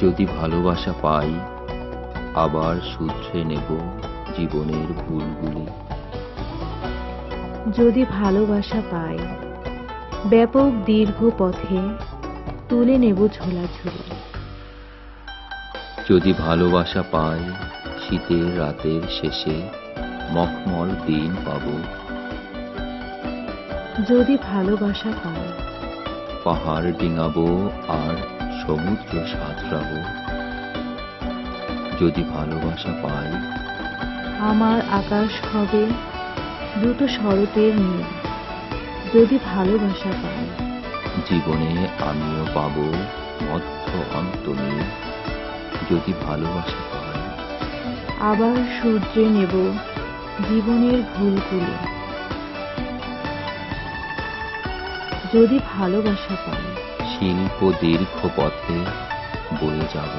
যদি ভালোবাসা পাই, আবার শুধরে নেব জীবনের ভুলগুলি। যদি ভালোবাসা পাই, ব্যাপক দীর্ঘ পথে তুলে নেব ঝোলাঝুলি। যদি ভালোবাসা পাই, শীতের রাতের শেষে মখমল দিন পাব। যদি ভালোবাসা পাই, পাহাড় ডিঙাবো আর সমুদ্র সাঁতরাবো। যদি ভালোবাসা পাই, আমার আকাশ হবে দ্রুত শরতের নীল। যদি ভালোবাসা পাই, জীবনে আমিও পাব মধ্য অন্তমিল। যদি ভালোবাসা পাই, আবার সূর্যে নেব জীবনের ভুলগুলো। যদি ভালোবাসা পাই, শিল্প দীর্ঘ পথে বয়ে যাব